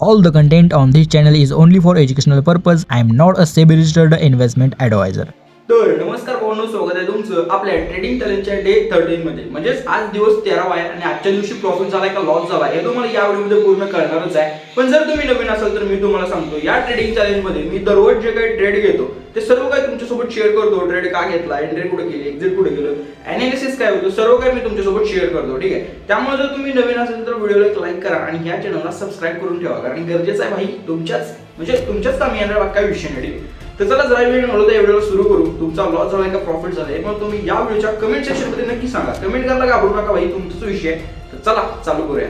All the content on this channel is only for educational purpose. I am not a SEBI registered investment advisor. तर नमस्कार भावांनो, स्वागत आहे तुमचं आपल्या ट्रेडिंग टॅलेंटच्या डे 13 मध्ये. म्हणजेच आज दिवस 13 आहे आणि आजच्या दिवशी प्रॉफिट झालाय का लॉस झाला हे तुम्हाला या व्हिडिओमध्ये पूर्ण कळणारच आहे. पण जर तुम्ही नवीन असाल तर मी तुम्हाला सांगतो, या ट्रेडिंग चॅलेंज मध्ये मी दररोज जे काही ट्रेड घेतो ते सर्व काही तुमच्यासोबत शेअर करतो. ट्रेड का घेतला, एंट्री कुठे केली, एक्झिट कुठे केलं, अनालिसिस काय होतं, सर्व काही मी तुमच्यासोबत शेअर करतो. ठीक आहे. त्यामुळे जर तुम्ही नवीन असाल तर व्हिडिओला एक लाईक करा आणि या चॅनलला सबस्क्राईब करून ठेवा, कारण गरजेचं आहे भाई. तुमच्याच कामी येणार काही विषय नाही. तर चला जरा वेळ नव्हता या व्हिडिओला सुरू करू. तुमचा लॉस झालाय का प्रॉफिट झालाय मग तुम्ही या व्हिडिओच्या कमेंट सेक्शन मध्ये नक्की सांगा. कमेंट करायला घाबरू नका भाई, तुमचाच विषय आहे. तर चला चालू करूया.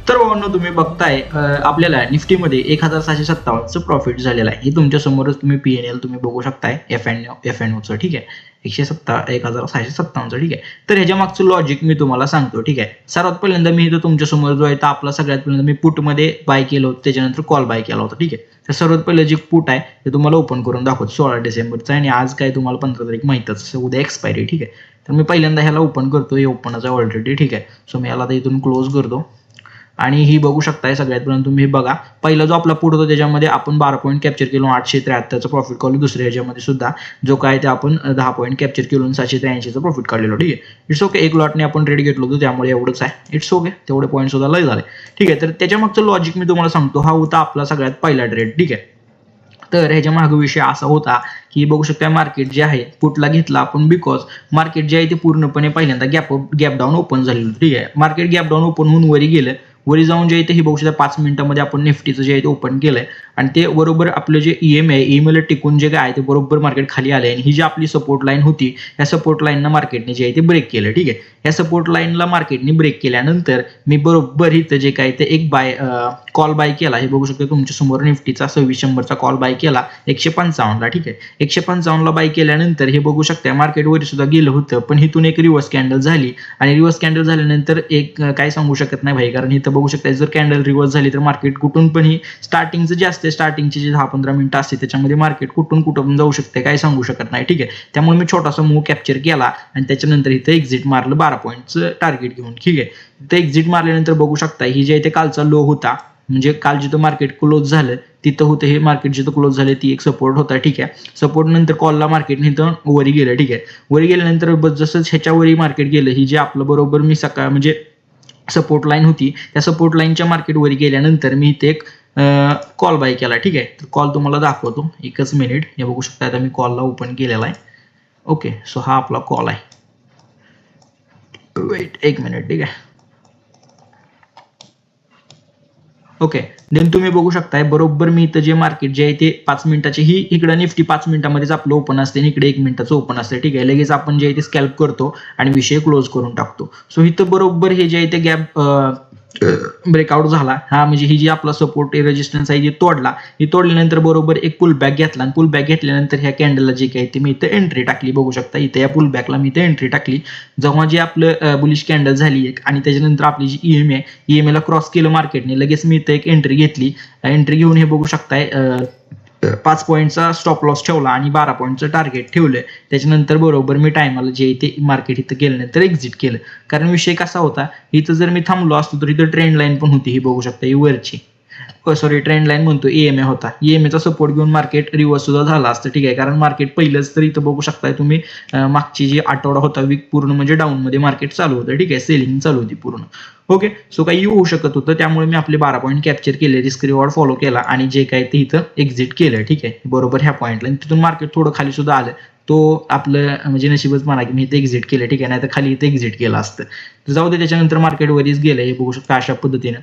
तर भावांनो, तुम्ही बघताय आपल्याला निफ्टीमध्ये 1657चं प्रॉफिट झालेलं आहे. हे तुमच्या समोरच तुम्ही पीएनएल तुम्ही बघू शकताय एफएनओचं. ठीक आहे, 1657चं. ठीक आहे. तर ह्याच्या मागचं लॉजिक मी तुम्हाला सांगतो. ठीक आहे. सर्वात पहिल्यांदा मी इथं तुमच्या समोर जो आहे तर आपला सगळ्यात पहिल्यांदा मी पुट मध्ये बाय केलं होतं, त्याच्यानंतर कॉल बाय केला होता. ठीक आहे. तर सर्वात पहिलं जे पुट आहे ते तुम्हाला ओपन करून दाखवतो. 16 डिसेंबरचं आणि आज काय तुम्हाला 15 तारीख माहितच, उद्या एक्सपायरी. ठीक आहे. तर मी पहिल्यांदा ह्याला ओपन करतो. हे ओपनच आहे ऑलरेडी. ठीक आहे. सो मी याला आता इथून क्लोज करतो आणि ही बघू शकताय. सगळ्यात पर्यंत तुम्ही बघा, पहिला जो आपला पुट होता त्याच्यामध्ये आपण 12 पॉईंट कॅप्चर केलो, 873चं प्रॉफिट काढलो. दुसऱ्या ह्याच्यामध्ये सुद्धा जो काय ते आपण 10 पॉईंट कॅप्चर केलो, 783चं प्रॉफिट काढलेलो. ठीक आहे. It's okay. एक लॉटने आपण रेट घेतलो होतो त्यामुळे एवढंच आहे. It's okay. तेवढे पॉईंट सुद्धा लय झाले. ठीक आहे. तर त्याच्या मागचं लॉजिक मी तुम्हाला सांगतो. हा होता आपला सगळ्यात पहिला ट्रेड. ठीक आहे. तर ह्याच्या मागे विषय असा होता की बघू शकता मार्केट जे आहे पुटला घेतला आपण बिकॉज मार्केट जे आहे ते पूर्णपणे पहिल्यांदा गॅप डाऊन ओपन झालेलं. ठीक आहे. मार्केट गॅप डाऊन ओपन होऊन वरी गेलं. वरी जाऊन जे आहे ते हे बघू शकता 5 मिनिटांमध्ये आपण निफ्टीचं जे आहे ते ओपन केलंय आणि ते बरोबर आपलं जे ईएम आहे, ईएमएल टिकून जे काय आहे ते बरोबर मार्केट खाली आलंय आणि ही जी आपली सपोर्ट लाईन होती या सपोर्ट लाईनला मार्केटने जे आहे ते ब्रेक केलं. ठीक आहे. या सपोर्ट लाईनला मार्केटने ब्रेक केल्यानंतर मी बरोबर इथं जे काय ते एक कॉल बाय केला. हे बघू शकता तुमच्या समोर निफ्टीचा 2600चा कॉल बाय केला 155ला. ठीक आहे. 155ला बाय केल्यानंतर हे बघू शकता मार्केट वर सुद्धा गेलं होतं, पण इथून एक रिव्हर्स कॅन्डल झाली आणि रिव्हर्स कॅन्डल झाल्यानंतर एक काय सांगू शकत नाही भाई, कारण इथं बघू शकता जर कॅन्डल रिव्हर्स झाली तर मार्केट कुठून पण ही स्टार्टिंगचं जे असते, स्टार्टिंगचे जे 10-15 मिनिटं असते त्याच्यामध्ये मार्केट कुठून जाऊ शकते काय सांगू शकत नाही. ठीक आहे. त्यामुळे मी छोटासा मूव कॅप्चर केला आणि त्याच्यानंतर इथं एक्झिट मारलं 12 पॉईंटचं टार्गेट घेऊन. ठीक आहे. इथं एक्झिट मारल्यानंतर बघू शकता ही जे इथे कालचा लो होता, म्हणजे काल जिथं मार्केट क्लोज झालं तिथं होतं हे मार्केट जिथं क्लोज झाले ती एक सपोर्ट होता. ठीक आहे. सपोर्ट नंतर कॉलला मार्केट इथं वरी गेलं. ठीक आहे. वरी गेल्यानंतर जसं ह्याच्यावरी मार्केट गेलं, ही जे आपलं बरोबर मी सकाळ म्हणजे सपोर्ट लाईन होती त्या सपोर्ट लाईनच्या मार्केट वरी गेल्यानंतर मी इथे एक कॉल बाय केला. ठीक आहे. तर कॉल तुम्हाला दाखवतो, एकच मिनिट. हे बघू शकता आता मी कॉलला ओपन केलेला आहे. ओके. सो हा आपला कॉल आहे. वेट एक मिनिट. ठीक आहे. ओके. देन तुम्ही बघू शकताय बरोबर मी इथं जे मार्केट जे आहे ते 5 मिनिटाची ही इकडं निफ्टी 5 मिनिटामध्येच आपलं ओपन असते आणि इकडे 1 मिनिटाचं ओपन असते. ठीक आहे. लगेच आपण जे आहे ते स्कॅल्प करतो आणि विषय क्लोज करून टाकतो. सो इथं बरोबर हे जे आहे ते गॅप ब्रेकआउट झाला. हा म्हणजे ही जी आपला सपोर्ट रेजिस्टन्स आहे तोडला. ही तोडल्यानंतर बरोबर एक पुल बॅक घेतला आणि पुल बॅक घेतल्यानंतर ह्या कॅन्डलला जे काही ते मी इथं एंट्री टाकली. बघू शकता इथे या पुल बॅकला मी इथे एंट्री टाकली. जेव्हा जे आपलं बुलिश कॅन्डल झाली एक आणि त्याच्यानंतर आपली जी ईएमए आहे, ईएमएला क्रॉस केलं मार्केटने, लगेच मी इथं एक एंट्री घेतली. एंट्री घेऊन हे बघू शकताय 5 पॉईंटचा स्टॉप लॉस ठेवला आणि 12 पॉईंटचं टार्गेट ठेवलं. त्याच्यानंतर बरोबर मी टायमाला जे ते मार्केट इथं गेल्यानंतर एक्झिट केलं. कारण विषय कसा होता, इथं जर मी थांबलो असतो तर इथं ट्रेंड लाईन पण होती. ही बघू शकता ही वरची, सॉरी ट्रेंड लाईन म्हणतो, ईएमए होता. ईएमएचा सपोर्ट घेऊन मार्केट रिव्हर्स सुद्धा झाला असतं. ठीक आहे. कारण मार्केट पहिलंच तर इथं बघू शकताय तुम्ही मागची जी आठवडा होता वीक पूर्ण म्हणजे डाऊन मध्ये मार्केट चालू होतं. ठीक आहे. सेलिंग चालू होती पूर्ण. ओके. सो काही होऊ शकत होतं, त्यामुळे मी आपले 12 पॉईंट कॅप्चर केले, रिस्क रिवॉर्ड फॉलो केला आणि जे काय ते इथं एक्झिट केलं. ठीक आहे. बरोबर ह्या पॉईंटला तिथून मार्केट थोडं खाली सुद्धा आलं. तो आपलं म्हणजे नशीबच म्हणा की मी इथे एक्झिट केलं. ठीक आहे. नाही तर खाली इथे एक्झिट केलं असतं. तर जाऊ दे. त्याच्यानंतर मार्केट वरीच गेलं. हे बघू शकता अशा पद्धतीनं.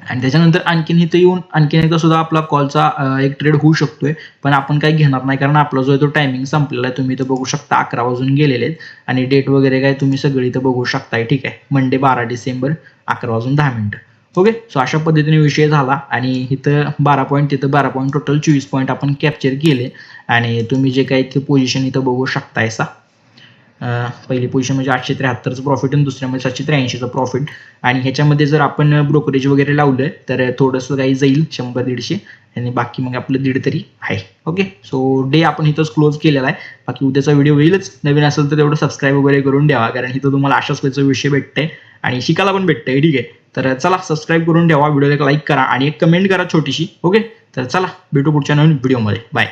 आणि त्याच्यानंतर आणखीन इथं येऊन आणखीन एकदा सुद्धा आपला कॉलचा एक ट्रेड होऊ शकतोय, पण आपण काही घेणार नाही कारण आपला जो आहे तो टायमिंग संपलेला आहे. तुम्ही इथं बघू शकता 11 वाजून गेलेले आहेत आणि डेट वगैरे काय तुम्ही सगळी इथं बघू शकताय. ठीक आहे. मंडे 12 डिसेंबर 11 वाजून 10 मिनिटं. ओके. सो अशा पद्धतीने विषय झाला आणि इथं 12 पॉईंट, तिथं 12 पॉईंट, टोटल 24 पॉईंट आपण कॅप्चर केले आणि तुम्ही जे काही इथे पोझिशन इथं बघू शकताय पहिली पोझिशन म्हणजे 873चं प्रॉफिट आणि दुसऱ्यामध्ये 783चं प्रॉफिट. आणि ह्याच्यामध्ये जर आपण ब्रोकरेज वगैरे लावलं तर थोडंसं काही जाईल 100-150 आणि बाकी मग आपलं 1.5 तरी आहे. ओके. सो डे आपण इथंच क्लोज केलेला आहे. बाकी उद्याचा व्हिडिओ येईलच. नवीन असेल तर तेवढं सबस्क्राईब वगैरे करून द्यावा, कारण इथं तुम्हाला अशाच विषय भेटतंय आणि शिकायला पण भेटतंय. ठीक आहे. तर चला सबस्क्राईब करून ठेवा, व्हिडिओला एक लाईक करा आणि एक कमेंट करा छोटीशी. ओके, तर चला भेटू पुढच्या नवीन व्हिडिओमध्ये. बाय.